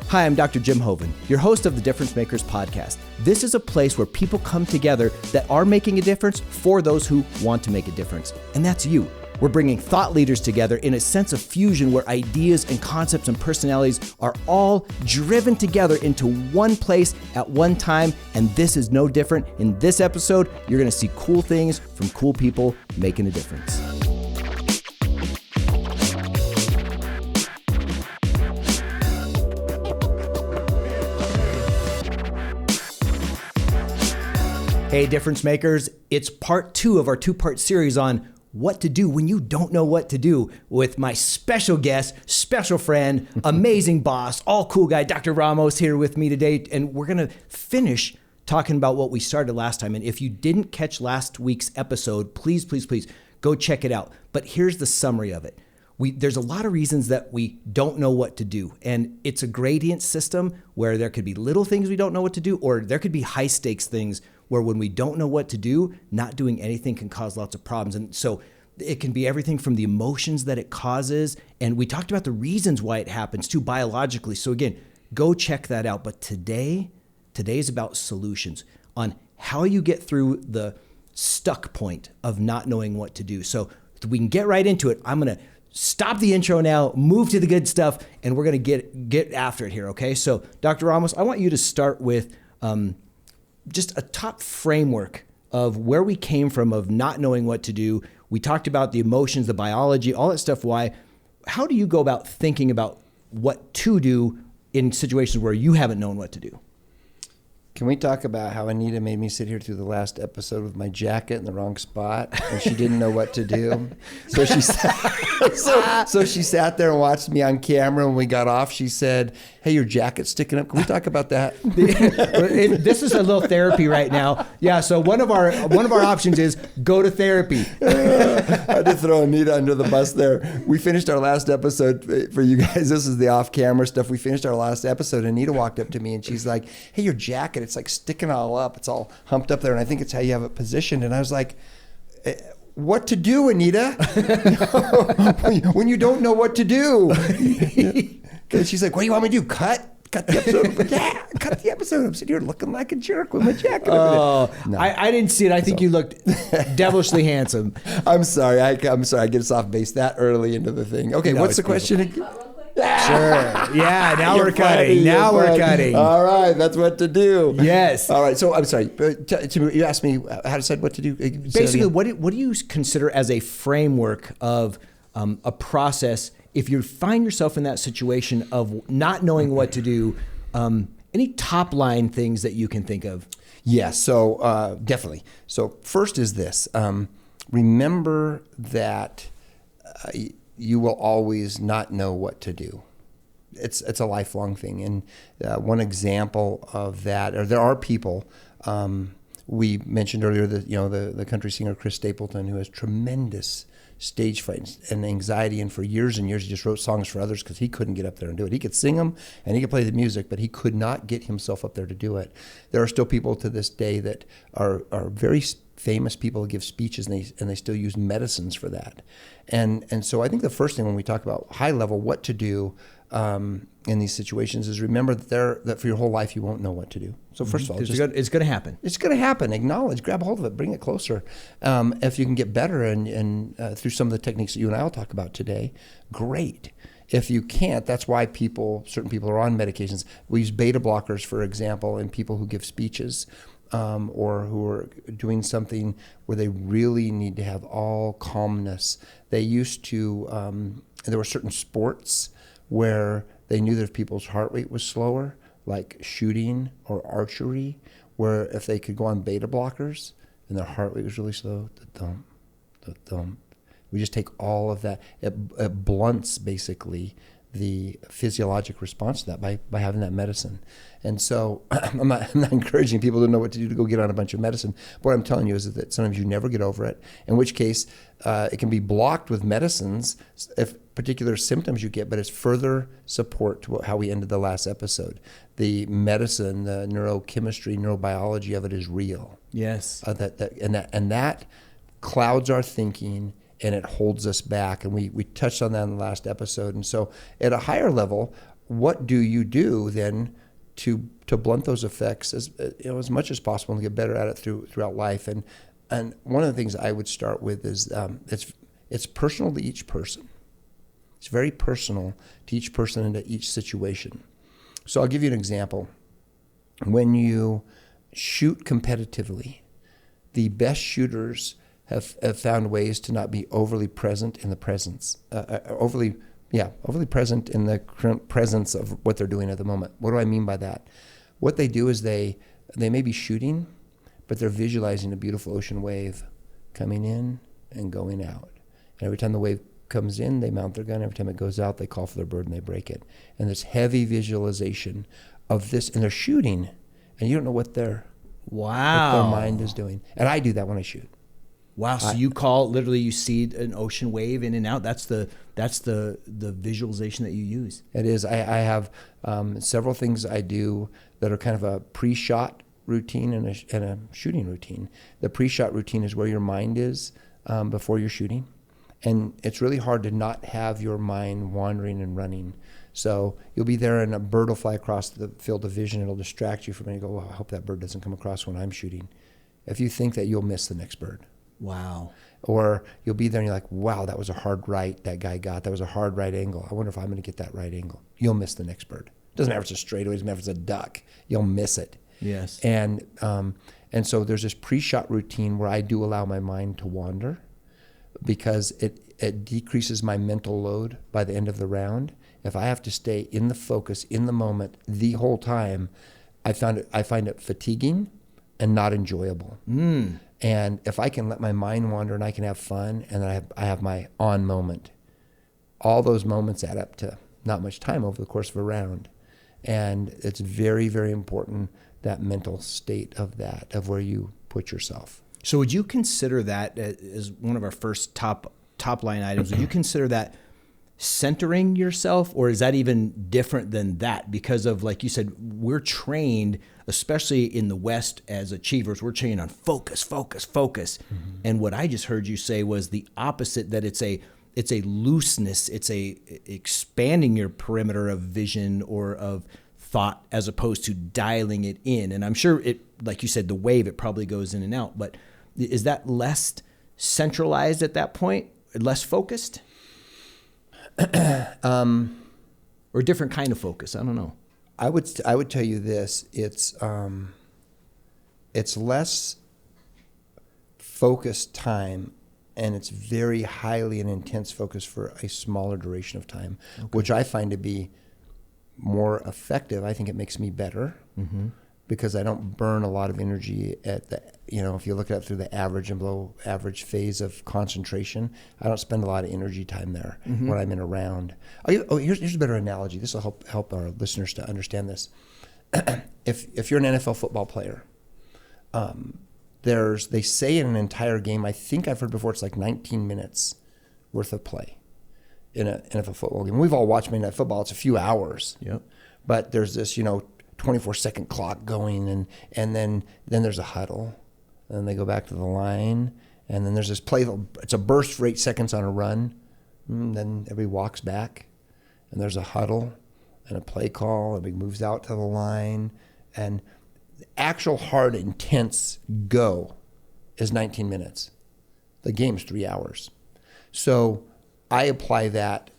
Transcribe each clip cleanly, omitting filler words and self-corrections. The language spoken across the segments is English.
Hi, I'm Dr. Jim Hoven, your host of the Difference Makers podcast. This is a place where people come together that are making a difference for those who want to make a difference. And that's you. We're bringing thought leaders together in a sense of fusion where ideas and concepts and personalities are all driven together into one place at one time. And this is no different. In this episode, you're going to see cool things from cool people making a difference. Hey, Difference Makers, it's part 2 of our 2-part series on what to do when you don't know what to do with my special guest, special friend, amazing boss, all cool guy, Dr. Ramos here with me today. And we're going to finish talking about what we started last time. And if you didn't catch last week's episode, please go check it out. But here's the summary of it. There's a lot of reasons that we don't know what to do. And it's a gradient system where there could be little things we don't know what to do, or there could be high stakes things where when we don't know what to do, not doing anything can cause lots of problems. And so it can be everything from the emotions that it causes. And we talked about the reasons why it happens too biologically. So again, go check that out. But today is about solutions on how you get through the stuck point of not knowing what to do. So we can get right into it. I'm going to stop the intro now, move to the good stuff, and we're going to get after it here, okay? So Dr. Ramos, I want you to start with just a top framework of where we came from of not knowing what to do. We talked about the emotions, the biology, all that stuff. How do you go about thinking about what to do in situations where you haven't known what to do? Can we talk about how Anita made me sit here through the last episode with my jacket in the wrong spot and she didn't know what to do? So she sat there and watched me on camera. When we got off, she said, "Hey, your jacket's sticking up. Can we talk about that?" This is a little therapy right now. Yeah, so one of our options is go to therapy. I had to throw Anita under the bus there. We finished our last episode for you guys. This is the off-camera stuff. We finished our last episode. Anita walked up to me and she's like, "Hey, your jacket, it's like sticking all up. It's all humped up there. And I think it's how you have it positioned." And I was like, "What to do, Anita? When you don't know what to do." And she's like, "What do you want me to do? Cut the episode?" Yeah, cut the episode. I'm sitting here looking like a jerk with my jacket. Oh, no. I didn't see it. I think you looked devilishly handsome. I'm sorry. I get us off base that early into the thing. Okay, no, what's the question again? Sure. Yeah, now we're cutting. We're cutting. All right, that's what to do. Yes. All right, so I'm sorry. You asked me how to decide what to do. Basically, what do you consider as a framework of a process if you find yourself in that situation of not knowing what to do? Any top line things that you can think of? Yeah, so definitely. So first is this. Remember that you will always not know what to do. It's a lifelong thing. And one example of that, or there are people, we mentioned earlier that, the country singer Chris Stapleton, who has tremendous stage fright and anxiety, and for years and years he just wrote songs for others because he couldn't get up there and do it. He could sing them and he could play the music, but he could not get himself up there to do it. There are still people to this day that are very famous people who give speeches and they still use medicines for that. And so I think the first thing when we talk about high level what to do in these situations is remember that for your whole life you won't know what to do. So first of all, it's going to happen. It's going to happen. Acknowledge, grab a hold of it, bring it closer. If you can get better and through some of the techniques that you and I will talk about today, great. If you can't, that's why certain people are on medications. We use beta blockers, for example, in people who give speeches. Or who are doing something where they really need to have all calmness. They used to, there were certain sports where they knew that if people's heart rate was slower, like shooting or archery, where if they could go on beta blockers and their heart rate was really slow, the thump. We just take all of that. It blunts basically the physiologic response to that by having that medicine. And so I'm not encouraging people to know what to do to go get on a bunch of medicine. What I'm telling you is that sometimes you never get over it, in which case it can be blocked with medicines if particular symptoms you get, but it's further support to how we ended the last episode. The medicine, the neurochemistry, neurobiology of it is real. Yes. That clouds our thinking and it holds us back. And we touched on that in the last episode. And so at a higher level, what do you do then to blunt those effects as much as possible and get better at it throughout life? And one of the things I would start with is it's personal to each person. It's very personal to each person and to each situation. So I'll give you an example. When you shoot competitively, the best shooters have found ways to not be overly present in the presence, overly present in the current presence of what they're doing at the moment. What do I mean by that? What they do is they may be shooting, but they're visualizing a beautiful ocean wave coming in and going out. And every time the wave comes in, they mount their gun. Every time it goes out, they call for their bird and they break it. And this heavy visualization of this, and they're shooting, and you don't know what their mind is doing. And I do that when I shoot. Wow! So you see an ocean wave in and out. That's the visualization that you use. It is. I have several things I do that are kind of a pre-shot routine and a shooting routine. The pre-shot routine is where your mind is before you're shooting, and it's really hard to not have your mind wandering and running. So you'll be there and a bird will fly across the field of vision. It'll distract you from it. You go, I hope that bird doesn't come across when I'm shooting. If you think that, you'll miss the next bird. Wow. Or you'll be there and you're like, wow, that was a hard right that guy got. That was a hard right angle. I wonder if I'm going to get that right angle. You'll miss the next bird. Doesn't matter if it's a straightaway, doesn't matter if it's a duck. You'll miss it. Yes. And so there's this pre-shot routine where I do allow my mind to wander because it decreases my mental load by the end of the round. If I have to stay in the focus, in the moment, the whole time, I find it fatiguing and not enjoyable. And if I can let my mind wander and I can have fun and I have my on moment, all those moments add up to not much time over the course of a round. And it's very, very important, that mental state of where you put yourself. So would you consider that as one of our first top line items? Would you consider that centering yourself, or is that even different than that? Because of, like you said, we're trained, especially in the West as achievers, we're trained on focus. And what I just heard you say was the opposite, that it's a looseness, it's a expanding your perimeter of vision or of thought as opposed to dialing it in. And I'm sure it, like you said, the wave, it probably goes in and out, but is that less centralized at that point, less focused? Or a different kind of focus? I don't know. I would tell you this: it's less focused time, and it's very highly and intense focus for a smaller duration of time, which I find to be more effective. I think it makes me better because I don't burn a lot of energy at the, if you look at it through the average and below average phase of concentration, I don't spend a lot of energy time there when I'm in a round. Here's a better analogy. This will help our listeners to understand this. If you're an NFL football player, they say in an entire game, I think I've heard before, it's like 19 minutes worth of play in an NFL football game. We've all watched Monday Night Football. It's a few hours. Yep. But there's this, 24-second clock going, and then there's a huddle, and then they go back to the line, and then there's this play. It's a burst for 8 seconds on a run, and then everybody walks back, and there's a huddle and a play call. Everybody moves out to the line, and the actual hard, intense go is 19 minutes. The game's 3 hours. So I apply that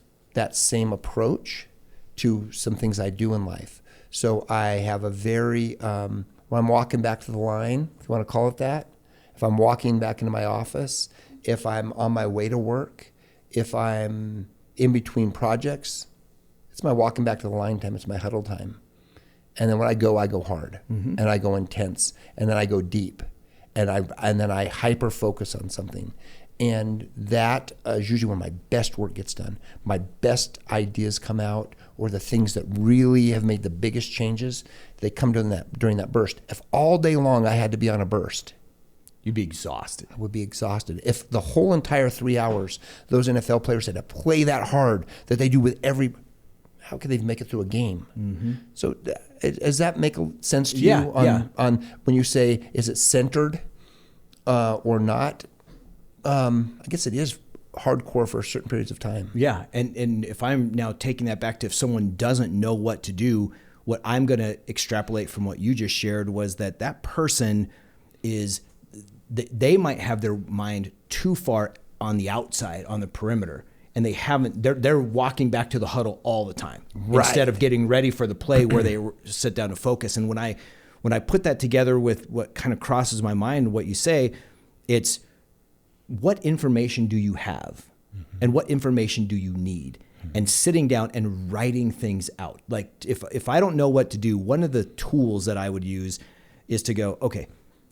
same approach to some things I do in life. So I have a very, when I'm walking back to the line, if you want to call it that, if I'm walking back into my office, if I'm on my way to work, if I'm in between projects, it's my walking back to the line time, it's my huddle time. And then when I go hard, and I go intense, and then I go deep, and then I hyper focus on something. And that is usually when my best work gets done. My best ideas come out, or the things that really have made the biggest changes, they come during that burst. If all day long I had to be on a burst, you'd be exhausted. I would be exhausted. If the whole entire 3 hours, those NFL players had to play that hard that they do with how could they make it through a game? So does that make sense to you on when you say, is it centered or not? I guess it is hardcore for certain periods of time. Yeah. And if I'm now taking that back to if someone doesn't know what to do, what I'm going to extrapolate from what you just shared was that person is, they might have their mind too far on the outside, on the perimeter, and they're walking back to the huddle all the time instead of getting ready for the play where they sit down to focus. And when I put that together with what kind of crosses my mind, what you say, it's what information do you have and what information do you need? And sitting down and writing things out. Like if I don't know what to do, one of the tools that I would use is to go, okay,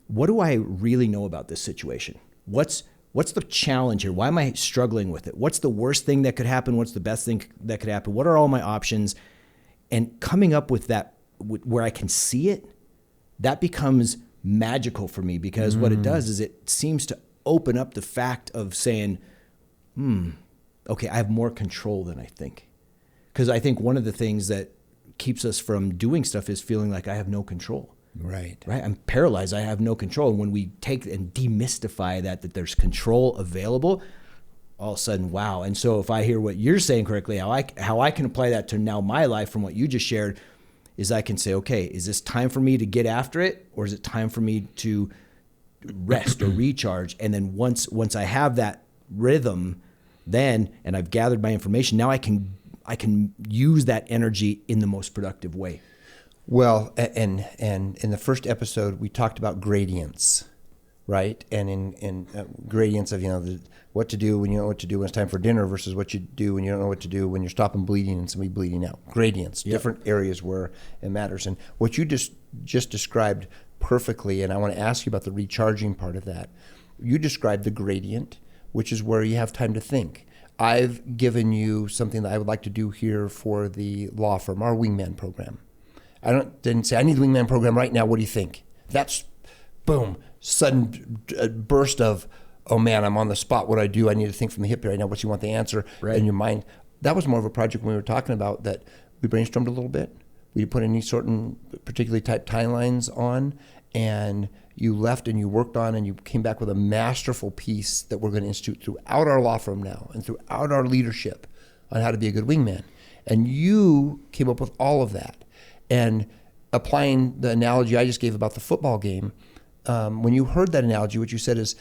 what do I really know about this situation? What's the challenge here? Why am I struggling with it? What's the worst thing that could happen? What's the best thing that could happen? What are all my options? And coming up with that where I can see it, that becomes magical for me, because what it does is it seems to open up the fact of saying, okay, I have more control than I think. Because I think one of the things that keeps us from doing stuff is feeling like I have no control. Right. I'm paralyzed. I have no control. And when we take and demystify that there's control available, all of a sudden, wow. And so if I hear what you're saying correctly, how I can apply that to now my life from what you just shared is I can say, okay, is this time for me to get after it, or is it time for me to rest or recharge? And then once I have that rhythm, and I've gathered my information, now I can use that energy in the most productive way. Well, and in the first episode, we talked about gradients, right? And in gradients of, what to do when you know what to do when it's time for dinner versus what you do when you don't know what to do when you're stopping bleeding and somebody bleeding out. Gradients, different areas where it matters. And what you just described perfectly, and I want to ask you about the recharging part of that. You described the gradient, which is where you have time to think. I've given you something that I would like to do here for the law firm, our wingman program. Didn't say, I need the wingman program right now. What do you think? That's, boom, sudden burst of, oh man, I'm on the spot. What do I do? I need to think from the hip right now. What you want the answer in your mind? That was more of a project when we were talking about that we brainstormed a little bit. We put any certain particularly type timelines on, and you left and you worked on and you came back with a masterful piece that we're going to institute throughout our law firm now and throughout our leadership on how to be a good wingman. And you came up with all of that. And applying the analogy I just gave about the football game, when you heard that analogy, what you said is,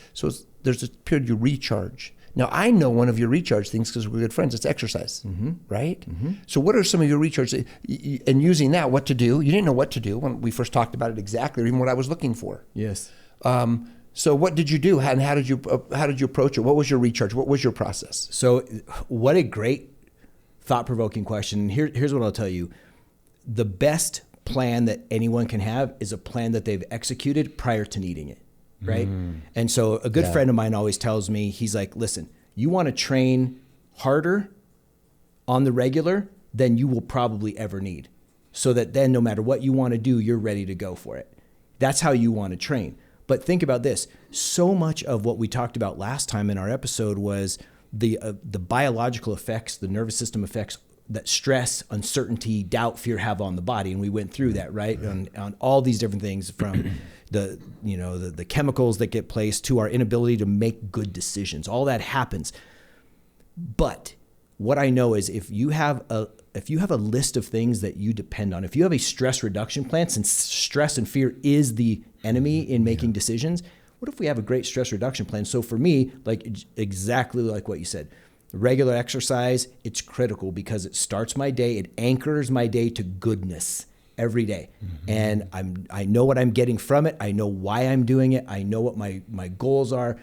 there's a period you recharge. Now, I know one of your recharge things because we're good friends. It's exercise, right? Mm-hmm. So what are some of your recharge? And using that, what to do? You didn't know what to do when we first talked about it exactly, or even what I was looking for. Yes. So what did you do? And how did you approach it? What was your recharge? What was your process? So what a great thought-provoking question. Here's what I'll tell you. The best plan that anyone can have is a plan that they've executed prior to needing it, right? And so a good friend of mine always tells me, he's like, listen, you want to train harder on the regular than you will probably ever need, so that then no matter what you want to do, you're ready to go for it. That's how you want to train. But think about this. So much of what we talked about last time in our episode was the biological effects, the nervous system effects that stress, uncertainty, doubt, fear have on the body. And we went through that, right? On all these different things, from the chemicals that get placed to our inability to make good decisions. All that happens. But what I know is if you have a list of things that you depend on, if you have a stress reduction plan, since stress and fear is the enemy in making decisions, what if we have a great stress reduction plan? So for me, like exactly like what you said, regular exercise, it's critical because it starts my day, it anchors my day to goodness every day. And I know what I'm getting from it. I know why I'm doing it. I know what my goals are.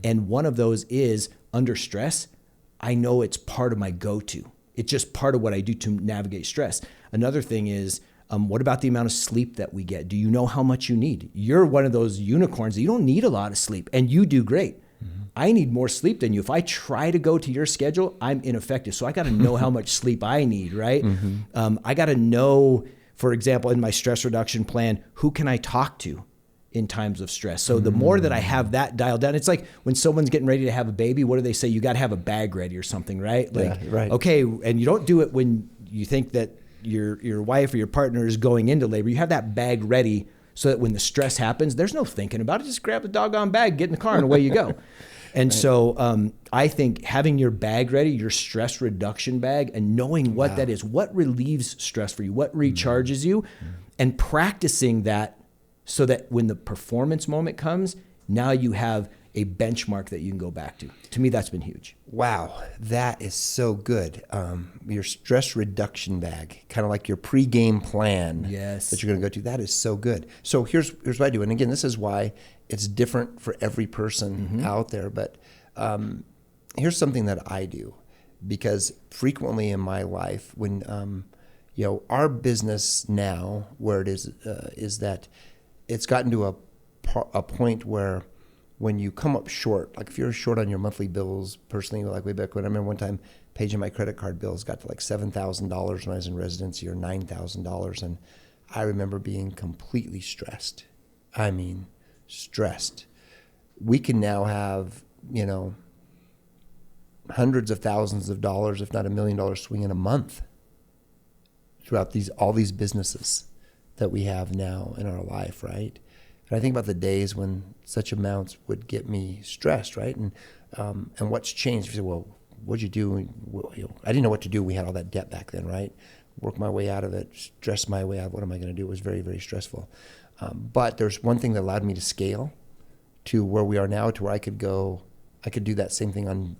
And one of those is under stress. I know it's part of my go-to. It's just part of what I do to navigate stress. Another thing is, what about the amount of sleep that we get? Do you know how much you need? You're one of those unicorns that you don't need a lot of sleep, and you do great. I need more sleep than you. If I try to go to your schedule, I'm ineffective. So I got to know how much sleep I need, right? I got to know, for example, in my stress reduction plan, who can I talk to in times of stress? So the more that I have that dialed down, it's like when someone's getting ready to have a baby, what do they say? You got to have a bag ready or something, right? Like, right. Okay, and you don't do it when you think that your wife or your partner is going into labor. You have that bag ready so that when the stress happens, there's no thinking about it. Just grab the doggone bag, get in the car, and away you go. And so I think having your bag ready, your stress reduction bag, and knowing what that is, what relieves stress for you, what recharges you, and practicing that so that when the performance moment comes, now you have a benchmark that you can go back to. To me, that's been huge. Wow, that is so good. Your stress reduction bag, kind of like your pre-game plan that you're going to go to. That is so good. So here's what I do. And again, this is why it's different for every person out there. But here's something that I do, because frequently in my life, when our business now, where it is that it's gotten to a point where when you come up short, like if you're short on your monthly bills, personally, like way back when, I remember one time paging my credit card bills got to like $7,000 when I was in residency, or $9,000. And I remember being completely stressed. I mean, stressed. We can now have, hundreds of thousands of dollars, if not $1 million swing in a month throughout all these businesses that we have now in our life, right? And I think about the days when such amounts would get me stressed, right? And what's changed? You say, well, what'd you do? Well, I didn't know what to do. We had all that debt back then, right? Work my way out of it, stress my way out. What am I going to do? It was very, very stressful. But there's one thing that allowed me to scale to where we are now, to where I could do that same thing on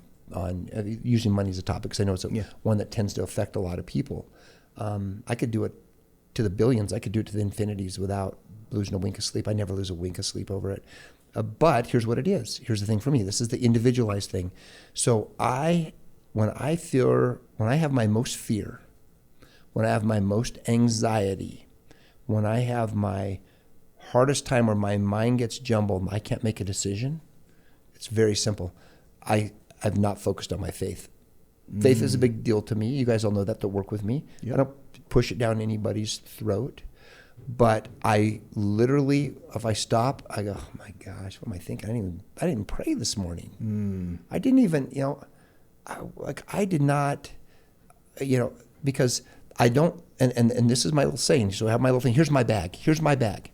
using money as a topic, because I know it's one that tends to affect a lot of people. I could do it to the billions. I could do it to the infinities without losing a wink of sleep. I never lose a wink of sleep over it. But here's what it is. Here's the thing for me. This is the individualized thing. So when I have my most fear, when I have my most anxiety, when I have my hardest time where my mind gets jumbled and I can't make a decision, it's very simple. I've not focused on my faith. Faith is a big deal to me. You guys all know that work with me. Yep. I don't push it down anybody's throat. But I literally, if I stop, I go, oh my gosh, what am I thinking? I didn't pray this morning. I didn't even, I did not, because I don't, and this is my little saying. So I have my little thing. Here's my bag. Here's my bag.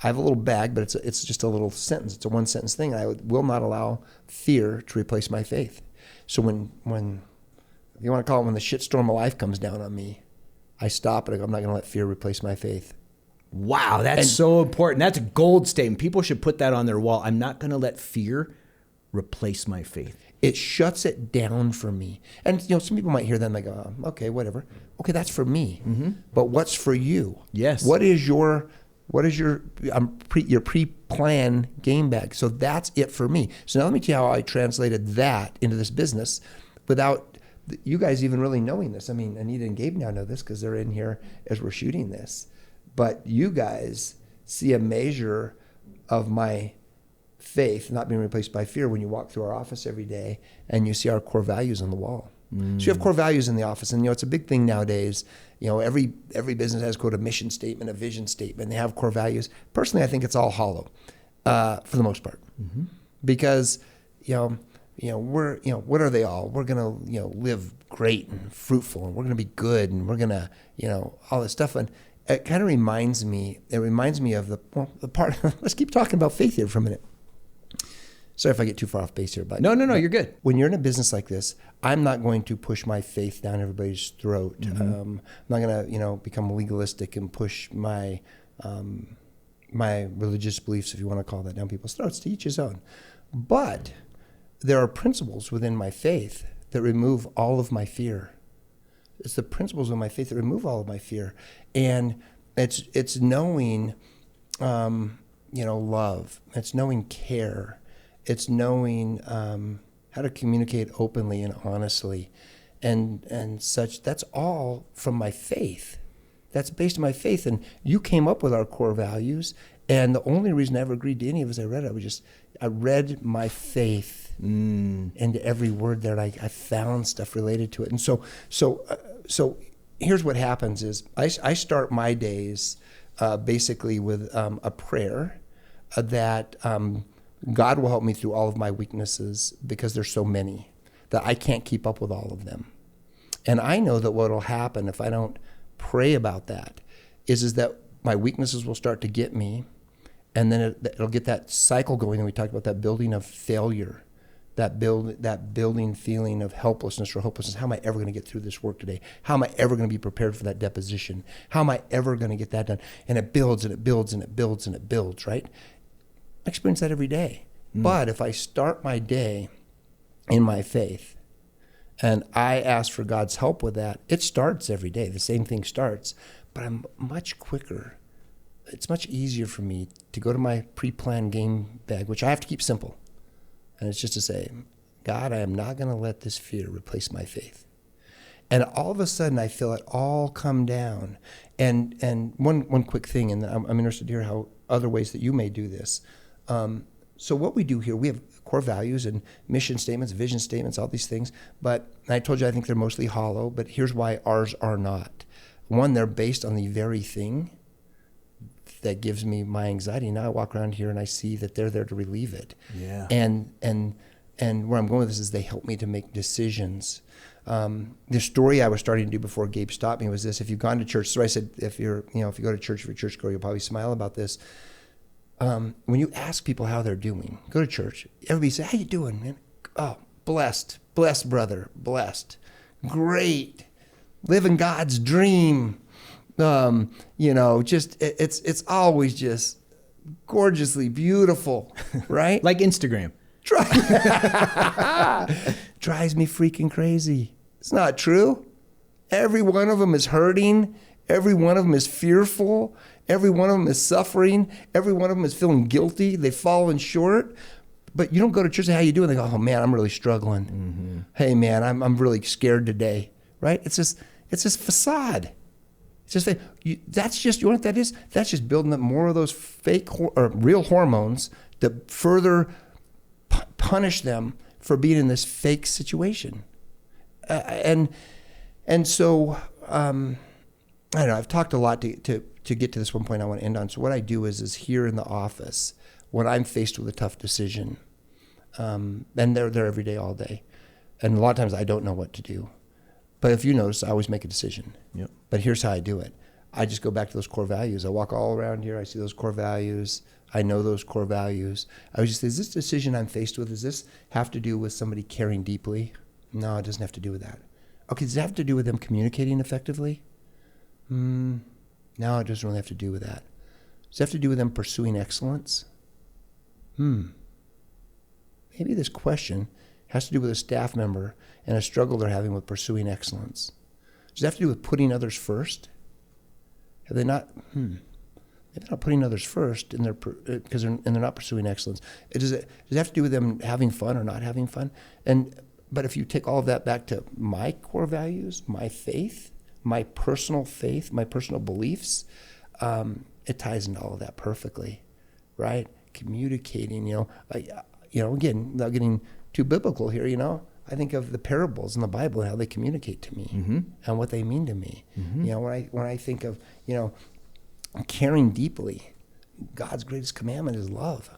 I have a little bag, but it's just a little sentence. It's a one sentence thing. I will not allow fear to replace my faith. So when you want to call it, when the shitstorm of life comes down on me, I stop and I go, I'm not going to let fear replace my faith. Wow, that's so important. That's a gold statement. People should put that on their wall. I'm not going to let fear replace my faith. It shuts it down for me. And some people might hear that and they go, oh, okay, whatever. Okay, that's for me. But what's for you? Yes. What is your pre-plan game bag? So that's it for me. So now let me tell you how I translated that into this business without you guys even really knowing this. I mean, Anita and Gabe now know this because they're in here as we're shooting this. But you guys see a measure of my faith not being replaced by fear when you walk through our office every day and you see our core values on the wall. So you have core values in the office, and it's a big thing nowadays. Every business has a mission statement, a vision statement. They have core values. Personally, I think it's all hollow for the most part, because we're what are they all? We're gonna live great and fruitful, and we're gonna be good, and we're gonna all this stuff. And it kind of reminds me. It reminds me of the part. Let's keep talking about faith here for a minute. Sorry if I get too far off base here, but no, you're good. When you're in a business like this, I'm not going to push my faith down everybody's throat. I'm not going to, become legalistic and push my my religious beliefs, if you want to call that, down people's throats. To each his own. But there are principles within my faith that remove all of my fear. It's the principles of my faith that remove all of my fear, and it's knowing, love. It's knowing care. It's knowing how to communicate openly and honestly, and such. That's all from my faith. That's based on my faith. And you came up with our core values, and the only reason I ever agreed to any of it is I read it. I read my faith into every word there, and I found stuff related to it. And so here's what happens is I start my days basically with a prayer that God will help me through all of my weaknesses, because there's so many that I can't keep up with all of them. And I know that what will happen if I don't pray about that is that my weaknesses will start to get me, and then it'll get that cycle going. And we talked about that building of failure that building feeling of helplessness or hopelessness. How am I ever going to get through this work today? How am I ever going to be prepared for that deposition? How am I ever going to get that done? And it builds and it builds and it builds and it builds, right? I experience that every day. But if I start my day in my faith and I ask for God's help with that, it starts every day. The same thing starts, but I'm much quicker. It's much easier for me to go to my pre-planned game bag, which I have to keep simple. And it's just to say, God, I am not going to let this fear replace my faith. And all of a sudden, I feel it all come down. And one quick thing, and I'm interested to hear how other ways that you may do this. So what we do here, we have core values and mission statements, vision statements, all these things. But I told you I think they're mostly hollow, but here's why ours are not. One, they're based on the very thing that gives me my anxiety. Now I walk around here and I see that they're there to relieve it. Yeah. And where I'm going with this is they help me to make decisions. The story I was starting to do before Gabe stopped me was this: if you've gone to church, so I said, if you go to church, if you're a church girl, you'll probably smile about this. When you ask people how they're doing, go to church, everybody say, how you doing, man? Oh, blessed, brother, blessed, great, living God's dream. Just it's always just gorgeously beautiful, right? Like Instagram. Drives me freaking crazy. It's not true. Every one of them is hurting. Every one of them is fearful. Every one of them is suffering. Every one of them is feeling guilty. They've fallen short. But you don't go to church and say, how you doing? They go, oh man, I'm really struggling. Mm-hmm. Hey man, I'm really scared today, right? It's just facade. It's just that's just, you know what that is? That's just building up more of those fake or real hormones to further punish them for being in this fake situation. And so I don't know. I've talked a lot to get to this one point I want to end on. So what I do is here in the office when I'm faced with a tough decision, and they're there every day, all day, and a lot of times I don't know what to do. But if you notice, I always make a decision. Yep. But here's how I do it. I just go back to those core values. I walk all around here. I see those core values. I know those core values. I would just say, is this decision I'm faced with, does this have to do with somebody caring deeply? No, it doesn't have to do with that. Okay, does it have to do with them communicating effectively? No, it doesn't really have to do with that. Does it have to do with them pursuing excellence? Maybe this question has to do with a staff member and a struggle they're having with pursuing excellence. Does it have to do with putting others first? Have they not? Maybe they're not putting others first and they're not pursuing excellence. Does it have to do with them having fun or not having fun? But if you take all of that back to my core values, my faith, my personal beliefs, it ties into all of that perfectly, right? Communicating, again, without getting too biblical here, I think of the parables in the Bible and how they communicate to me and what they mean to me. When I think of, caring deeply, God's greatest commandment is love.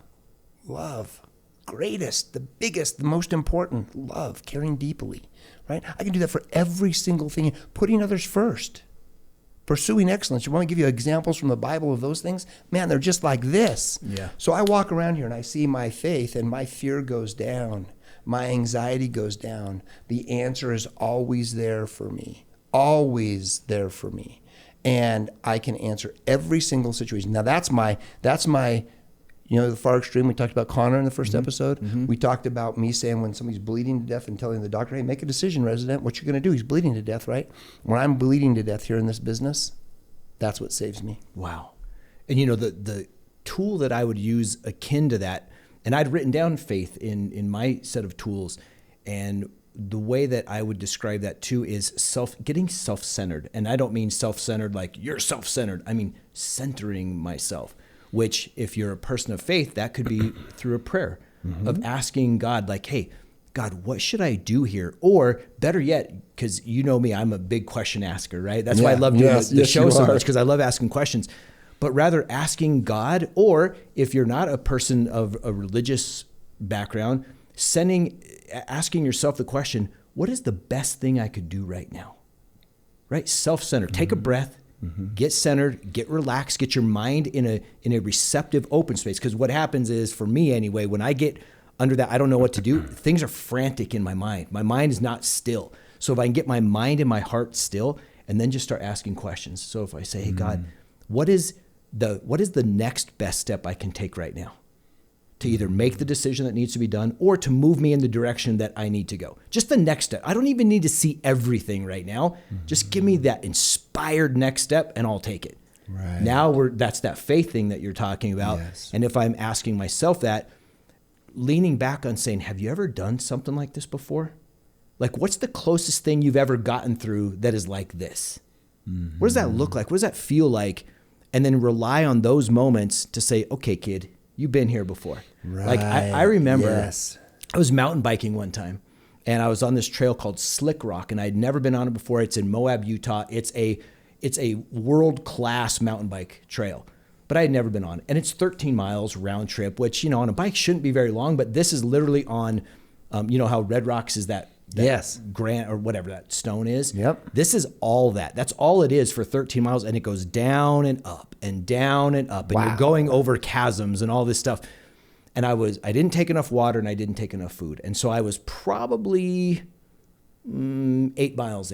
Love. Greatest, the biggest, the most important, love, caring deeply, right? I can do that for every single thing, putting others first, pursuing excellence. You want me to give you examples from the Bible of those things? Man, they're just like this. Yeah. So I walk around here and I see my faith and my fear goes down. My anxiety goes down. The answer is always there for me, always there for me. And I can answer every single situation. Now that's my, the far extreme. We talked about Connor in the first episode. We talked about me saying when somebody's bleeding to death and telling the doctor, hey, make a decision, resident, what you're going to do. He's bleeding to death, right? When I'm bleeding to death here in this business, that's what saves me. Wow. And the tool that I would use akin to that, and I'd written down faith in my set of tools, and the way that I would describe that too is getting self-centered. And I don't mean self-centered like you're self-centered. I mean centering myself. Which, if you're a person of faith, that could be through a prayer of asking God, like, hey, God, what should I do here? Or better yet, because you know me, I'm a big question asker, right? That's why I love doing the show so much, because I love asking questions. But rather asking God, or if you're not a person of a religious background, asking yourself the question, what is the best thing I could do right now? Right? Self-centered. Take a breath. Get centered, get relaxed, get your mind in a receptive open space. Because what happens is, for me anyway, when I get under that I don't know what to do, things are frantic in my mind. My mind is not still. So if I can get my mind and my heart still and then just start asking questions. So if I say, hey, God, what is the next best step I can take right now to either make the decision that needs to be done or to move me in the direction that I need to go? Just the next step. I don't even need to see everything right now. Just give me that inspired next step and I'll take it. Right. Now that's that faith thing that you're talking about. Yes. And if I'm asking myself that, leaning back on saying, have you ever done something like this before? Like, what's the closest thing you've ever gotten through that is like this? What does that look like? What does that feel like? And then rely on those moments to say, okay, kid, you've been here before. Right. Like I remember Yes. I was mountain biking one time and I was on this trail called Slick Rock and I'd never been on it before. It's in Moab, Utah. It's a world-class mountain bike trail, but I had never been on it. And it's 13 miles round trip, which, on a bike shouldn't be very long, but this is literally on, you know how Red Rocks is that Yes. granite or whatever that stone is. Yep. This is all that. That's all it is for 13 miles. And it goes down and up and down and up. And Wow. you're going over chasms and all this stuff. And I didn't take enough water and I didn't take enough food. And so I was probably 8 miles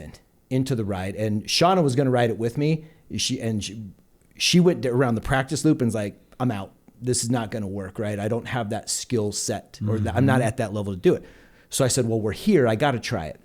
into the ride. And Shauna was going to ride it with me. She went around the practice loop and was like, I'm out. This is not going to work, right? I don't have that skill set or I'm not at that level to do it. So I said, well, we're here. I got to try it.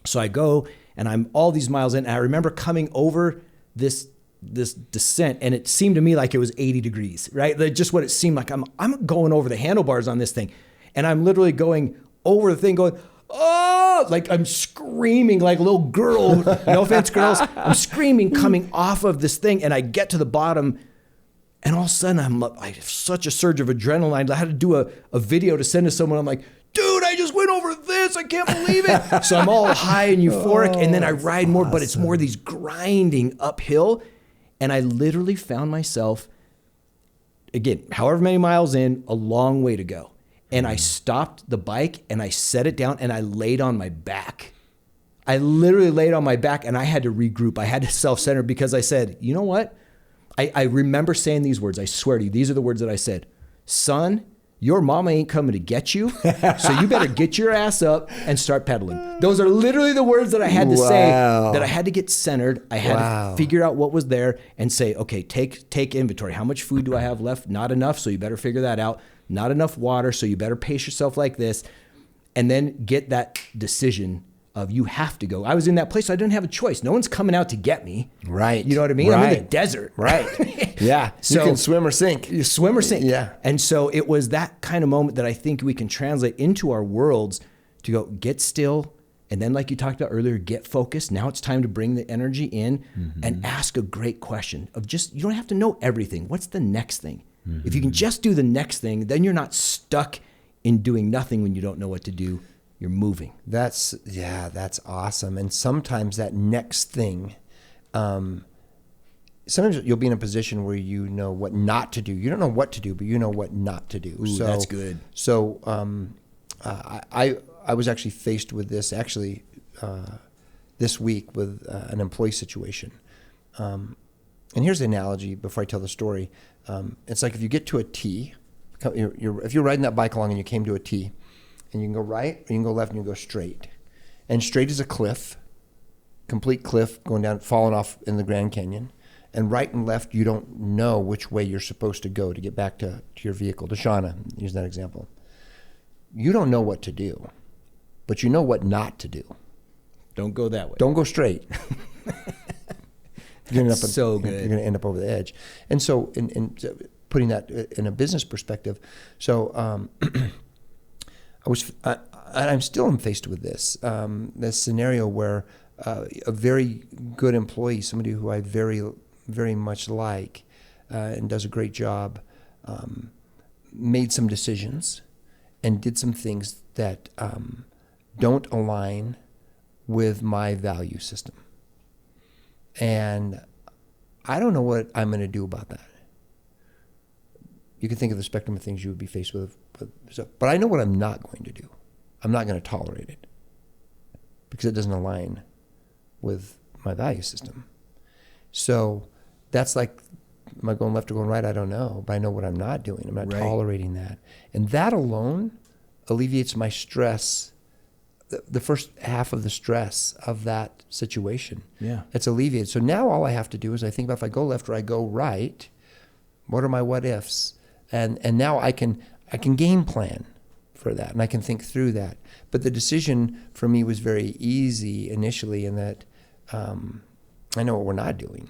So I go and I'm all these miles in. And I remember coming over this descent and it seemed to me like it was 80 degrees, right? Like just what it seemed like. I'm going over the handlebars on this thing. And I'm literally going over the thing going, oh, like I'm screaming like a little girl. No offense, girls. I'm screaming coming off of this thing. And I get to the bottom and all of a sudden I have such a surge of adrenaline. I had to do a video to send to someone. I'm like, dude, I just went over this. I can't believe it. So I'm all high and euphoric. And then I ride more, but it's more these grinding uphill. And I literally found myself, again, however many miles in, a long way to go. And I stopped the bike and I set it down and I laid on my back. I literally laid on my back and I had to regroup. I had to self-center because I said, you know what? I remember saying these words. I swear to you, these are the words that I said. Son, your mama ain't coming to get you, so you better get your ass up and start pedaling. Those are literally the words that I had to say, that I had to get centered. I had to figure out what was there and say, okay, take inventory. How much food do I have left? Not enough, so you better figure that out. Not enough water, so you better pace yourself like this. And then get that decision of you have to go. I was in that place, so I didn't have a choice. No one's coming out to get me. Right. You know what I mean? Right. I'm in the desert. Right. Yeah. So you can swim or sink. You swim or sink. Yeah. And so it was that kind of moment that I think we can translate into our worlds to go get still. And then like you talked about earlier, get focused. Now it's time to bring the energy in and ask a great question of just, you don't have to know everything. What's the next thing? If you can just do the next thing, then you're not stuck in doing nothing when you don't know what to do. You're moving. That's awesome. And sometimes that next thing, sometimes you'll be in a position where you know what not to do. You don't know what to do, but you know what not to do. Ooh, so that's good. So I was actually faced with this this week with an employee situation. And here's the analogy before I tell the story. It's like if you get to a T, if you're riding that bike along and you came to a T, and you can go right, or you can go left, and you can go straight. And straight is a cliff, complete cliff going down, falling off in the Grand Canyon. And right and left, you don't know which way you're supposed to go to get back to your vehicle. To Shauna, use that example. You don't know what to do, but you know what not to do. Don't go that way. Don't go straight. You're going to end up over the edge. And so, in putting that in a business perspective, so I'm still faced with this scenario where a very good employee, somebody who I very, very much like and does a great job, made some decisions and did some things that don't align with my value system. And I don't know what I'm going to do about that. You can think of the spectrum of things you would be faced with. But I know what I'm not going to do. I'm not going to tolerate it because it doesn't align with my value system. So that's like, am I going left or going right? I don't know. But I know what I'm not doing. I'm not tolerating that. And that alone, alleviates my stress, the first half of the stress of that situation. Yeah. It's alleviated. So now all I have to do is I think about if I go left or I go right, what are my what ifs? And now I can game plan for that, and I can think through that. But the decision for me was very easy initially in that I know what we're not doing.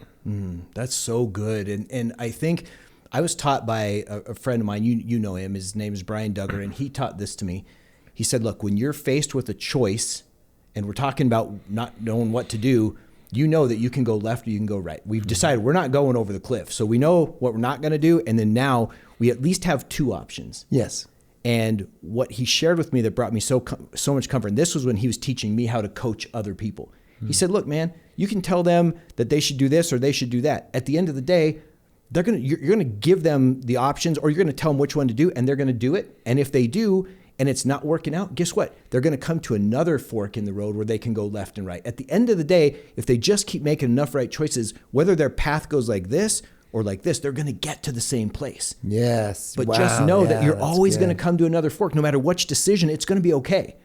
That's so good. And I think I was taught by a friend of mine, you know him, his name is Brian Duggar, and he taught this to me. He said, look, when you're faced with a choice, and we're talking about not knowing what to do, you know that you can go left or you can go right. We've decided we're not going over the cliff. So we know what we're not going to do, and then now we at least have two options. Yes. And what he shared with me that brought me so much comfort, and this was when he was teaching me how to coach other people. He said, look, man, you can tell them that they should do this or they should do that. At the end of the day, you're going to give them the options, or you're going to tell them which one to do, and they're going to do it. And if they do, and it's not working out, guess what? They're going to come to another fork in the road where they can go left and right. At the end of the day, if they just keep making enough right choices, whether their path goes like this or like this, they're going to get to the same place. Yes. But wow. just know that you're always good. going to come to another fork. No matter which decision, it's going to be okay.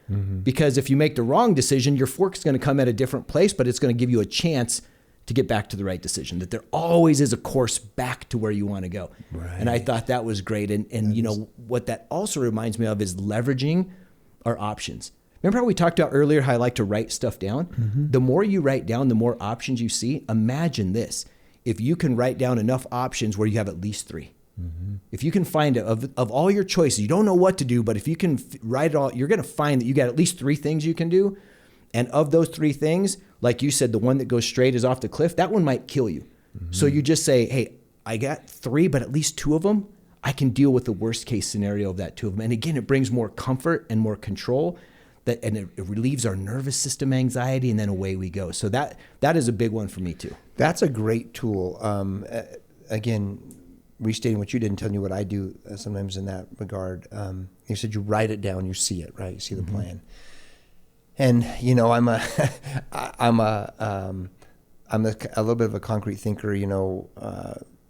Because if you make the wrong decision, your fork is going to come at a different place, but it's going to give you a chance to get back to the right decision, that there always is a course back to where you want to go. Right. And I thought that was great. And you know, what that also reminds me of is leveraging our options. Remember how we talked about earlier how I like to write stuff down? The more you write down, the more options you see. Imagine this. If you can write down enough options where you have at least 3. If you can find of all your choices, you don't know what to do, but if you can write it all, you're going to find that you got at least 3 things you can do. And of those 3 things, like you said, the one that goes straight is off the cliff. That one might kill you. So you just say, hey, I got 3, but at least 2 of them, I can deal with the worst case scenario of that 2 of them. And again, it brings more comfort and more control, and it relieves our nervous system anxiety, and then away we go. So that is a big one for me too. That's a great tool. Again, restating what you did and telling you what I do sometimes in that regard. You said you write it down, you see it, right? You see the plan. And you know, I'm a little bit of a concrete thinker. You know,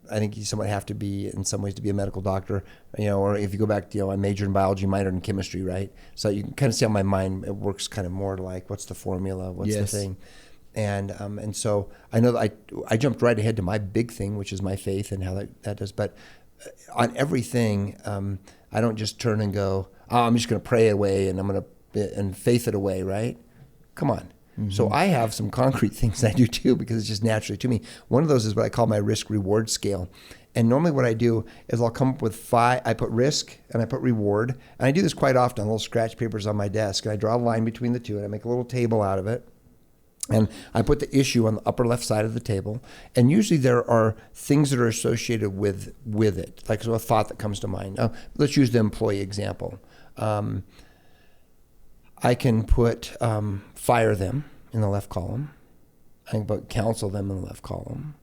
I think you somewhat have to be in some ways to be a medical doctor. You know, or if you go back, you know, I majored in biology, minored in chemistry, right? So you can kind of see how my mind it works kind of more like what's the formula, what's the thing. And so I know that I jumped right ahead to my big thing, which is my faith and how that does. But on everything, I don't just turn and go, oh, I'm just going to pray away and I'm going to and faith it away, right? Come on. So I have some concrete things I do too because it's just naturally to me. One of those is what I call my risk-reward scale. And normally what I do is I'll come up with 5, I put risk and I put reward. And I do this quite often on little scratch papers on my desk. And I draw a line between the two and I make a little table out of it. And I put the issue on the upper left side of the table. And usually there are things that are associated with it, like so a thought that comes to mind. Let's use the employee example. I can put fire them in the left column. I can put counsel them in the left column.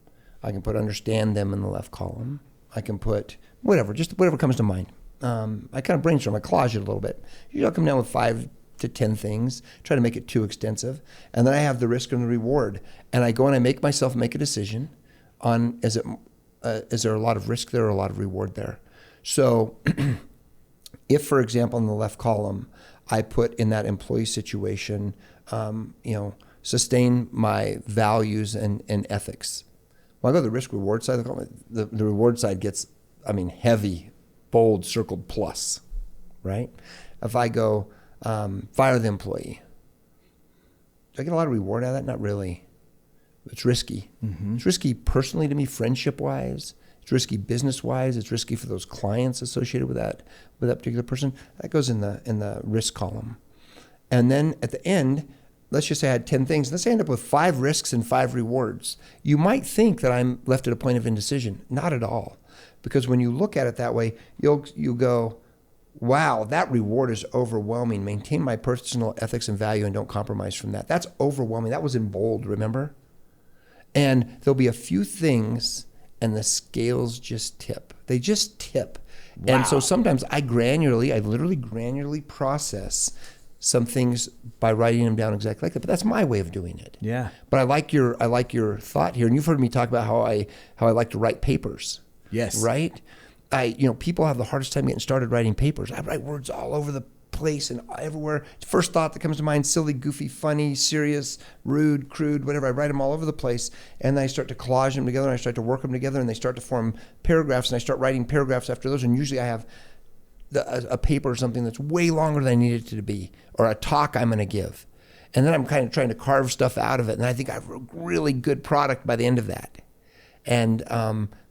I can put understand them in the left column. I can put whatever comes to mind. I kind of brainstorm, I collage it a little bit. Usually I'll come down with 5 to 10 things, try to make it too extensive. And then I have the risk and the reward. And I go and I make myself make a decision on is there a lot of risk there or a lot of reward there? So if, for example, in the left column, I put in that employee situation, sustain my values and ethics. When I go to the risk-reward side of the column, the reward side gets, heavy, bold, circled plus, right? If I go fire the employee, do I get a lot of reward out of that? Not really. It's risky. It's risky personally to me, friendship-wise. It's risky business-wise. It's risky for those clients associated with that particular person. That goes in the risk column. And then at the end, let's just say I had 10 things. Let's say I end up with 5 risks and 5 rewards. You might think that I'm left at a point of indecision. Not at all. Because when you look at it that way, you go, wow, that reward is overwhelming. Maintain my personal ethics and value and don't compromise from that. That's overwhelming. That was in bold, remember? And there'll be a few things and the scales just tip. They just tip. Wow. And so sometimes I literally granularly process some things by writing them down exactly like that. But that's my way of doing it. Yeah. But I like your thought here. And you've heard me talk about how I like to write papers. Yes. Right? People have the hardest time getting started writing papers. I write words all over the place and everywhere. First thought that comes to mind, silly, goofy, funny, serious, rude, crude, whatever. I write them all over the place, and then I start to collage them together, and I start to work them together, and they start to form paragraphs, and I start writing paragraphs after those, and usually I have a paper or something that's way longer than I need it to be, or a talk I'm going to give. And then I'm kind of trying to carve stuff out of it, and I think I have a really good product by the end of that. And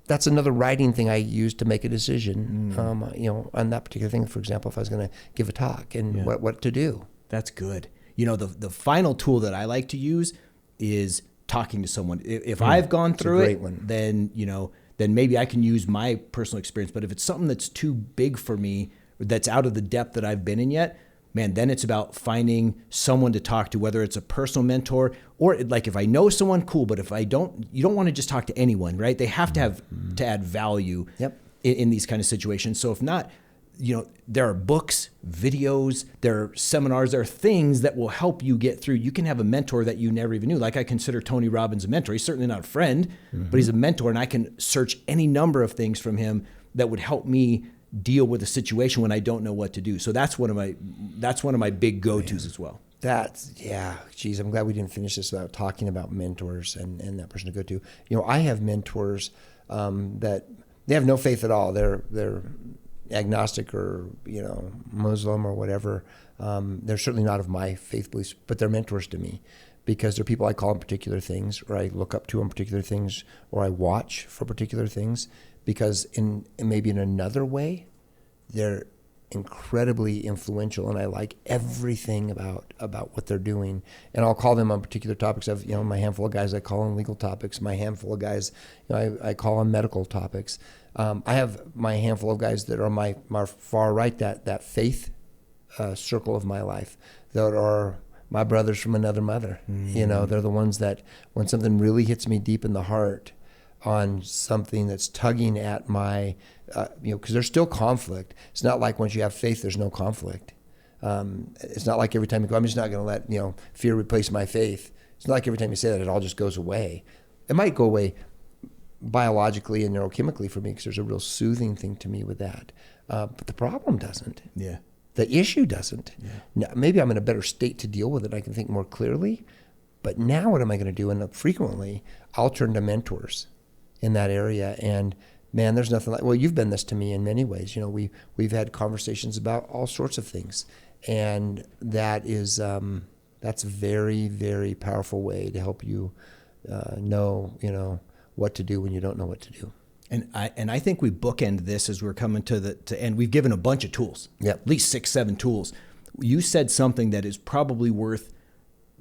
that's another writing thing I use to make a decision, on that particular thing. For example, if I was going to give a talk and what to do. That's good. The final tool that I like to use is talking to someone. If I've gone through it, then maybe I can use my personal experience. But if it's something that's too big for me, that's out of the depth that I've been in yet, man, then it's about finding someone to talk to, whether it's a personal mentor or like if I know someone, cool. But if I don't, you don't want to just talk to anyone, right? They have to have to add value in these kind of situations. So if not, there are books, videos, there are seminars, there are things that will help you get through. You can have a mentor that you never even knew. Like I consider Tony Robbins a mentor. He's certainly not a friend, but he's a mentor, and I can search any number of things from him that would help me deal with a situation when I don't know what to do. So that's one of my big go-tos as well. Geez, I'm glad we didn't finish this without talking about mentors and that person to go to. I have mentors that they have no faith at all. They're agnostic or Muslim or whatever. They're certainly not of my faith beliefs, but they're mentors to me because they're people I call on particular things, or I look up to on particular things, or I watch for particular things. Because maybe in another way, they're incredibly influential, and I like everything about what they're doing. And I'll call them on particular topics. I've my handful of guys I call on legal topics. My handful of guys I call on medical topics. I have my handful of guys that are my far right, that faith circle of my life, that are my brothers from another mother. They're the ones that when something really hits me deep in the heart, on something that's tugging at my, because there's still conflict. It's not like once you have faith, there's no conflict. It's not like every time you go, I'm just not going to let fear replace my faith. It's not like every time you say that, it all just goes away. It might go away biologically and neurochemically for me because there's a real soothing thing to me with that. But the problem doesn't. Yeah. The issue doesn't. Yeah. Now, maybe I'm in a better state to deal with it. I can think more clearly. But now what am I going to do? And frequently, I'll turn to mentors in that area. And man, there's nothing like, well, you've been this to me in many ways. We've had conversations about all sorts of things. And that is, that's a very, very powerful way to help you know what to do when you don't know what to do. And I think we bookend this as we're coming to end. We've given a bunch of tools, at least 6, 7 tools. You said something that is probably worth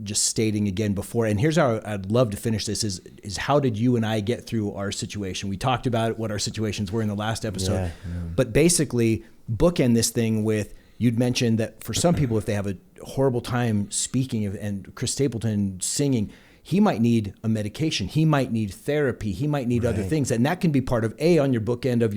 just stating again before, and here's how I'd love to finish this is how did you and I get through our situation? We talked about what our situations were in the last episode, but basically bookend this thing with, you'd mentioned that for some people, if they have a horrible time speaking and Chris Stapleton singing, he might need a medication, he might need therapy, he might need other things, and that can be part of on your bookend of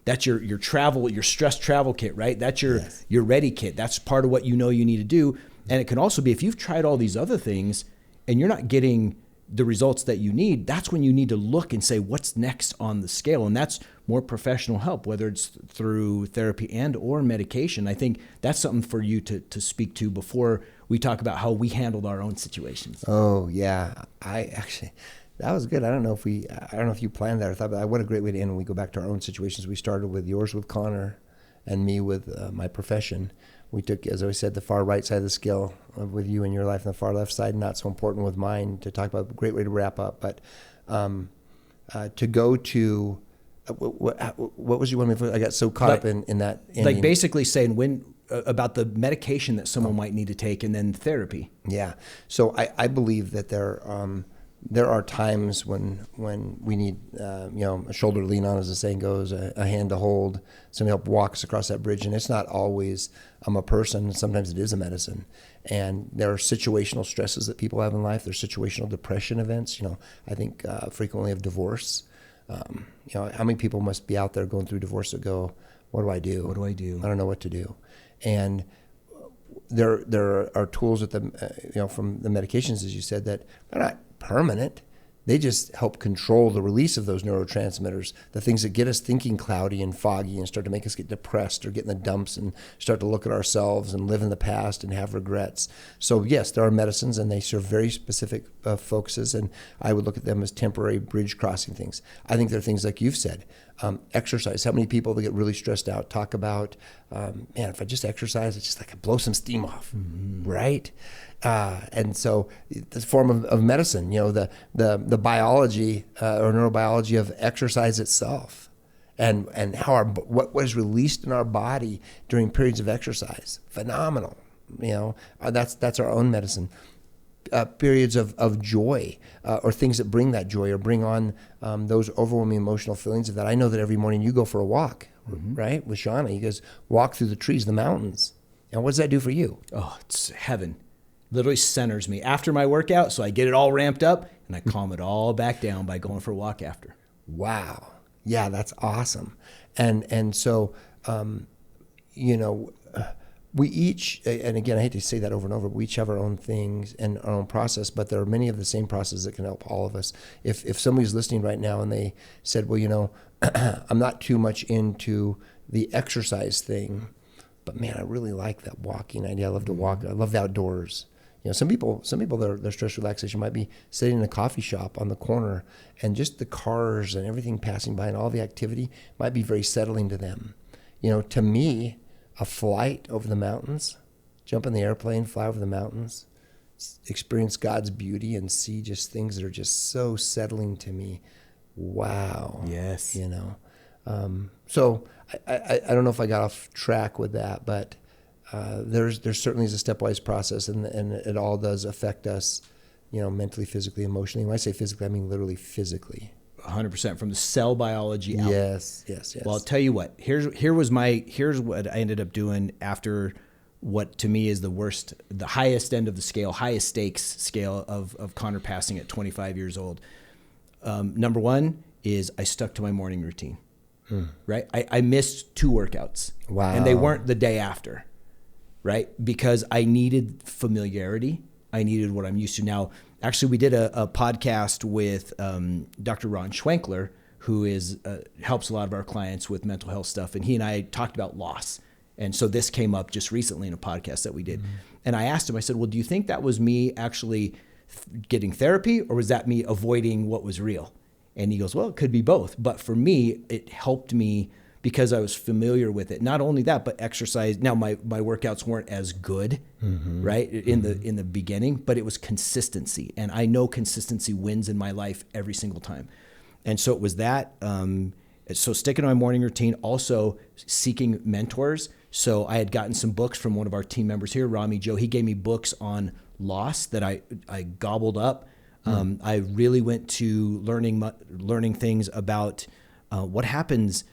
that's your travel, your stress travel kit, right? That's your ready kit. That's part of what you need to do. And it can also be if you've tried all these other things and you're not getting the results that you need, that's when you need to look and say, what's next on the scale? And that's more professional help, whether it's through therapy and or medication. I think that's something for you to speak to before we talk about how we handled our own situations. Oh, yeah. That was good. I don't know if you planned that or thought about that. What a great way to end when we go back to our own situations. We started with yours with Connor and me with my profession. We took, as I said, the far right side of the scale with you and your life, and the far left side, not so important with mine to talk about. Great way to wrap up. But to go to, what was you wanting me to, I got so caught up in that ending. Like basically saying about the medication that someone might need to take and then therapy. Yeah. So I believe that there are times when we need a shoulder to lean on, as the saying goes, a hand to hold, somebody help walk us across that bridge. And it's not always I'm a person. Sometimes it is a medicine. And there are situational stresses that people have in life. There's situational depression events. I think frequently of divorce. How many people must be out there going through divorce that go, what do I do? What do I do? I don't know what to do. And there are tools from the medications, as you said, that are not permanent. They just help control the release of those neurotransmitters, the things that get us thinking cloudy and foggy and start to make us get depressed or get in the dumps and start to look at ourselves and live in the past and have regrets. So yes, there are medicines, and they serve very specific focuses, and I would look at them as temporary bridge crossing things. I think there are things like you've said. Exercise. How many people that get really stressed out talk about, man, if I just exercise, it's just like I blow some steam off, right? And so it's a form of medicine, the biology or neurobiology of exercise itself, and how what is released in our body during periods of exercise. Phenomenal. That's our own medicine. Periods of joy or things that bring that joy or bring on those overwhelming emotional feelings of that. I know that every morning you go for a walk, right? With Shauna, you guys walk through the trees, the mountains. And what does that do for you? Oh, it's heaven. Literally centers me after my workout. So I get it all ramped up and I calm it all back down by going for a walk after. Wow. Yeah, that's awesome. And so, we each, and again, I hate to say that over and over, but we each have our own things and our own process, but there are many of the same processes that can help all of us. If somebody's listening right now and they said, well, I'm not too much into the exercise thing, but man, I really like that walking idea. I love to walk. I love the outdoors. Some people, their stress relaxation might be sitting in a coffee shop on the corner, and just the cars and everything passing by and all the activity might be very settling to them. To me, a flight over the mountains, jump in the airplane, fly over the mountains, experience God's beauty and see just things that are just so settling to me. Wow. Yes. So I don't know if I got off track with that, but there's certainly is a stepwise process, and it all does affect us, mentally, physically, emotionally. When I say physically, I mean literally physically. 100% from the cell biology out. Yes. Well, I'll tell you what. Here's what I ended up doing after what to me is the highest end of the scale, highest stakes scale of Connor passing at 25 years old. Number one is I stuck to my morning routine. Right? I missed 2 workouts. Wow. And they weren't the day after, right? Because I needed familiarity. I needed what I'm used to. Now, actually, we did a podcast with Dr. Ron Schwenkler, who helps a lot of our clients with mental health stuff. And he and I talked about loss. And so this came up just recently in a podcast that we did. And I asked him, I said, well, do you think that was me actually getting therapy, or was that me avoiding what was real? And he goes, well, it could be both. But for me, it helped me because I was familiar with it. Not only that, but exercise. Now, my workouts weren't as good, right, in the beginning, but it was consistency. And I know consistency wins in my life every single time. And so it was that. So sticking to my morning routine, also seeking mentors. So I had gotten some books from one of our team members here, Rami Joe. He gave me books on loss that I gobbled up. I really went to learning things about what happens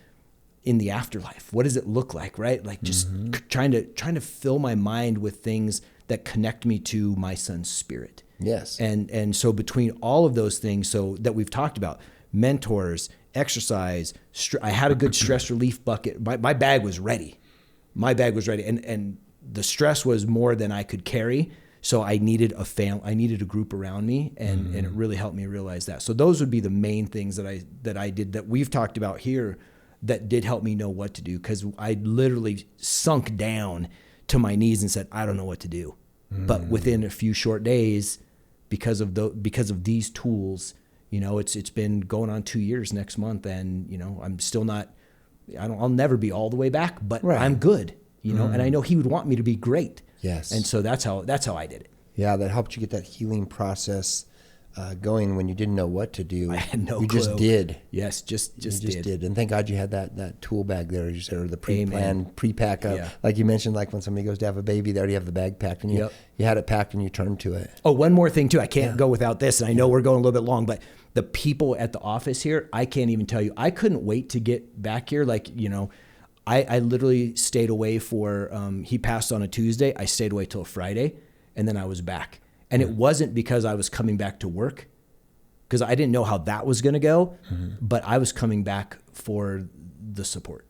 in the afterlife. What does it look like, right? Like just trying to fill my mind with things that connect me to my son's spirit. Yes. And so between all of those things, so that we've talked about, mentors, exercise, I had a good stress relief bucket. My bag was ready. And the stress was more than I could carry. So I needed I needed a group around me, and it really helped me realize that. So those would be the main things that I did that we've talked about here that did help me know what to do, because I literally sunk down to my knees and said, I don't know what to do. But within a few short days, because of these tools, it's been going on 2 years next month, and I'm still not. I'll never be all the way back, but right. I'm good. And I know he would want me to be great. Yes. And so that's how I did it. Yeah, that helped you get that healing process going when you didn't know what to do. I had no clue. You just did. Yes, just did. And thank God you had that tool bag there, or the pre-planned, pre-pack up. Yeah. Like you mentioned, like when somebody goes to have a baby, they already have the bag packed, and you had it packed and you turned to it. Oh, one more thing too. I can't go without this, and I know we're going a little bit long, but the people at the office here, I can't even tell you. I couldn't wait to get back here. I literally stayed away he passed on a Tuesday. I stayed away till Friday, and then I was back. And it wasn't because I was coming back to work, because I didn't know how that was going to go, but I was coming back for the support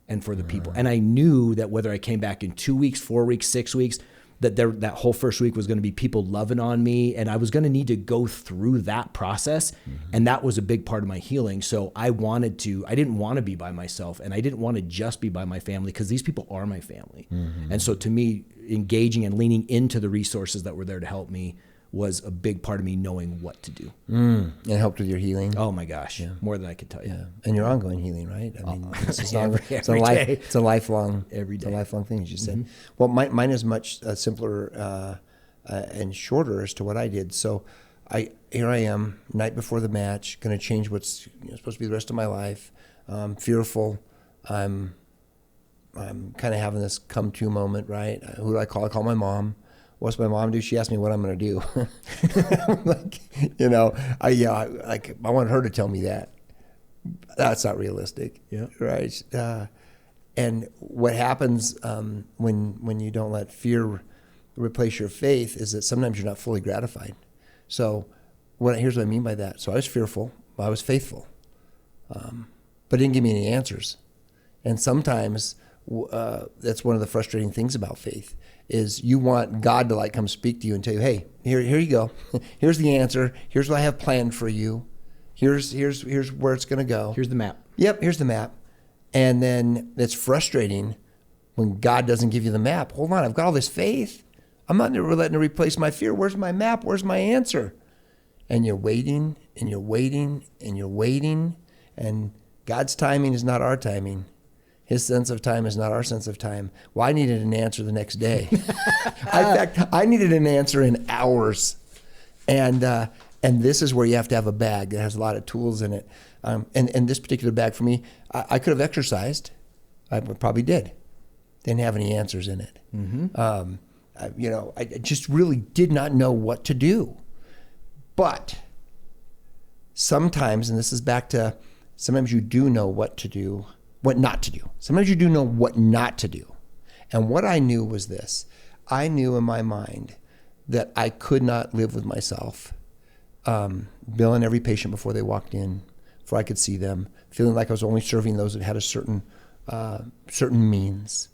and for the people. And I knew that whether I came back in 2 weeks, 4 weeks, 6 weeks, that whole first week was going to be people loving on me, and I was going to need to go through that process. And that was a big part of my healing. So I didn't want to be by myself, and I didn't want to just be by my family, because these people are my family. And so to me, engaging and leaning into the resources that were there to help me was a big part of me knowing what to do. And it helped with your healing? Oh my gosh, more than I could tell you. Yeah. And your ongoing healing, right? I mean, it's a lifelong every day. It's a lifelong thing, as you said. Well, mine is much simpler and shorter as to what I did. So here I am, night before the match, going to change what's supposed to be the rest of my life. Fearful. I'm kind of having this come to moment, right? Who do I call? I call my mom. What's my mom do? She asked me what I'm going to do. I'm like, I want her to tell me that. That's not realistic. Yeah. Right. And what happens when you don't let fear replace your faith is that sometimes you're not fully gratified. So here's what I mean by that. So I was fearful. I was faithful. But it didn't give me any answers. And sometimes that's one of the frustrating things about faith, is you want God to come speak to you and tell you, hey, here you go. Here's the answer. Here's what I have planned for you. Here's where it's going to go. Here's the map. Yep, here's the map. And then it's frustrating when God doesn't give you the map. Hold on, I've got all this faith. I'm not letting it replace my fear. Where's my map? Where's my answer? And you're waiting, and you're waiting, and you're waiting. And God's timing is not our timing. His sense of time is not our sense of time. Well, I needed an answer the next day. In fact, I needed an answer in hours. And this is where you have to have a bag that has a lot of tools in it. And this particular bag for me, I could have exercised. I probably did. Didn't have any answers in it. I just really did not know what to do. But sometimes, and this is back to, sometimes you do know what to do, what not to do. Sometimes you do know what not to do. And what I knew was this. I knew in my mind that I could not live with myself, billing every patient before they walked in, before I could see them, feeling like I was only serving those that had a certain means.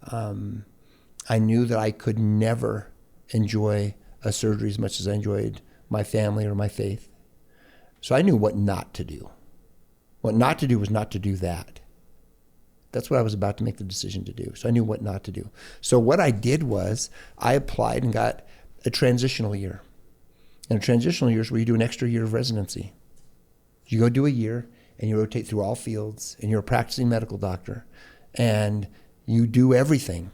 I knew that I could never enjoy a surgery as much as I enjoyed my family or my faith. So I knew what not to do. What not to do was not to do that. That's what I was about to make the decision to do. So I knew what not to do. So what I did was I applied and got a transitional year. And a transitional year is where you do an extra year of residency. You go do a year and you rotate through all fields, and you're a practicing medical doctor, and you do everything.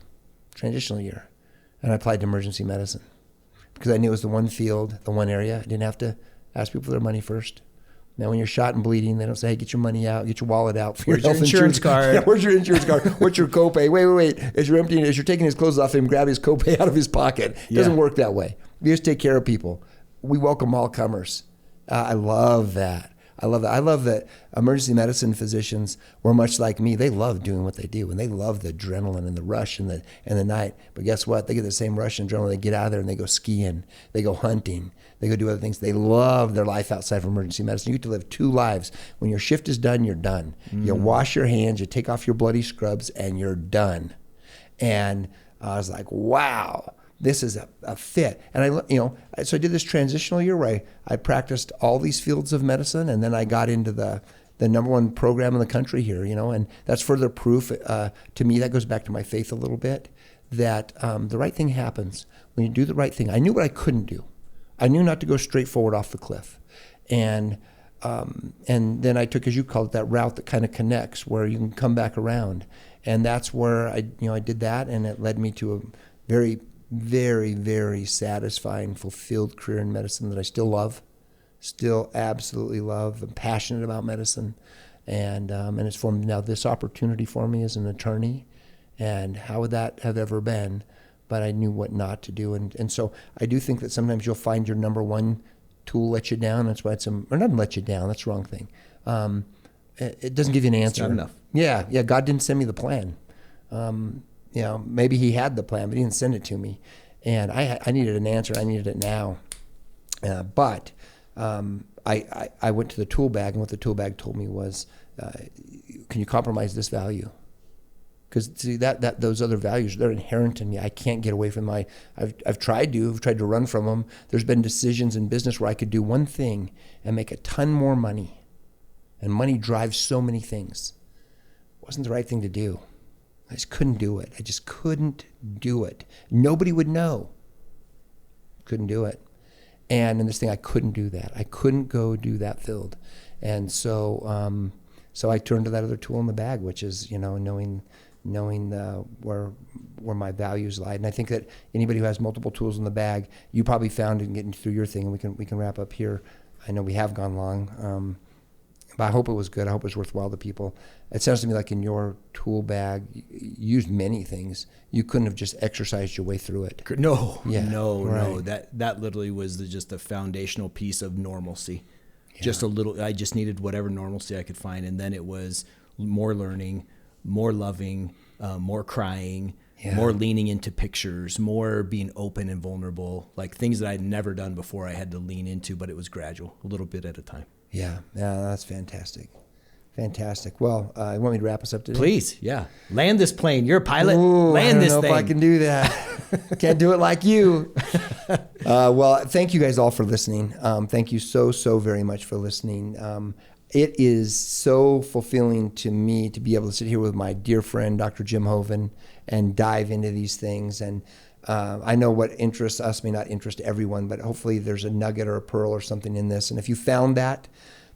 Transitional year. And I applied to emergency medicine because I knew it was the one field, the one area. I didn't have to ask people for their money first. Now, when you're shot and bleeding, they don't say, hey, get your money out, get your wallet out for Where's your your insurance card? Yeah, where's your insurance card? What's your copay? Wait. As you're taking his clothes off him, grab his copay out of his pocket. It doesn't work that way. We just take care of people. We welcome all comers. I love that. I love that emergency medicine physicians were much like me. They love doing what they do, and they love the adrenaline and the rush and the night. But guess what? They get the same rush and adrenaline. They get out of there and they go skiing. They go hunting. They go do other things. They love their life outside of emergency medicine. You get to live two lives. When your shift is done, you're done. You wash your hands, you take off your bloody scrubs, and you're done. And I was like, wow. This is a fit. And so I did this transitional year where I practiced all these fields of medicine, and then I got into the number one program in the country here, and that's further proof to me. That goes back to my faith a little bit, that the right thing happens when you do the right thing. I knew what I couldn't do. I knew not to go straight forward off the cliff. And then I took, as you called it, that route that kind of connects, where you can come back around. And that's where I did that, and it led me to a very, very, very satisfying, fulfilled career in medicine that I still love, still absolutely love. I'm passionate about medicine, and it's formed now this opportunity for me as an attorney. And how would that have ever been? But I knew what not to do, and so I do think that sometimes you'll find your number one tool let you down. That's why or not let you down. That's the wrong thing. It doesn't give you an answer. It's not enough. Yeah. God didn't send me the plan. Maybe he had the plan, but he didn't send it to me. And I needed an answer. I needed it now. But I went to the tool bag, and what the tool bag told me was, can you compromise this value? Because see that those other values, they're inherent in me. I can't get away from I've tried to run from them. There's been decisions in business where I could do one thing and make a ton more money. And money drives so many things. It wasn't the right thing to do. I just couldn't do it. I just couldn't do it. Nobody would know. Couldn't do it. And in this thing, I couldn't do that. I couldn't go do that field. And so so I turned to that other tool in the bag, which is, knowing where my values lie. And I think that anybody who has multiple tools in the bag, you probably found in getting through your thing, and we can wrap up here. I know we have gone long, but I hope it was good. I hope it was worthwhile to people. It sounds to me like in your tool bag, you used many things. You couldn't have just exercised your way through it. No, Yeah, no. right. That literally was just the foundational piece of normalcy. Yeah. Just a little. I just needed whatever normalcy I could find, and then it was more learning, more loving, more crying, Yeah. more leaning into pictures, more being open and vulnerable, like things that I'd never done before. I had to lean into, but it was gradual, a little bit at a time. Yeah, that's fantastic. Fantastic. Well, you want me to wrap us up today? Please, yeah. Land this plane. You're a pilot. Ooh, Land this I don't know thing. if I can do that. Can't do it like you. Well, thank you guys all for listening. Thank you so very much for listening. It is so fulfilling to me to be able to sit here with my dear friend, Dr. Jim Hoven, and dive into these things. And I know what interests us may not interest everyone, but hopefully there's a nugget or a pearl or something in this. And if you found that,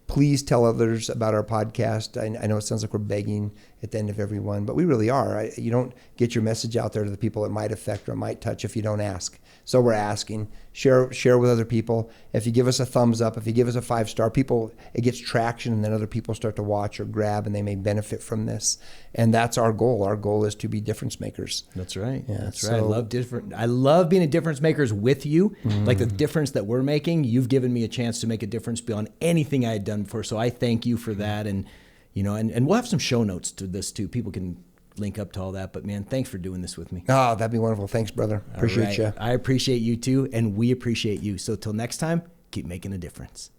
please tell others about our podcast. I know it sounds like we're begging at the end of every one, but we really are. You don't get your message out there to the people it might affect or it might touch if you don't ask. So we're asking. Share with other people. If you give us a thumbs up, if you give us a 5-star, it gets traction, and then other people start to watch or grab, and they may benefit from this. And that's our goal. Our goal is to be difference makers. That's right. Yeah, That's right. I love being a difference makers with you. Like the difference that we're making, you've given me a chance to make a difference beyond anything I had done before. So I thank you for that. And and we'll have some show notes to this too. People can link up to all that. But man, thanks for doing this with me. Oh, that'd be wonderful. Thanks, brother. Appreciate you. I appreciate you too, and we appreciate you. So till next time, keep making a difference.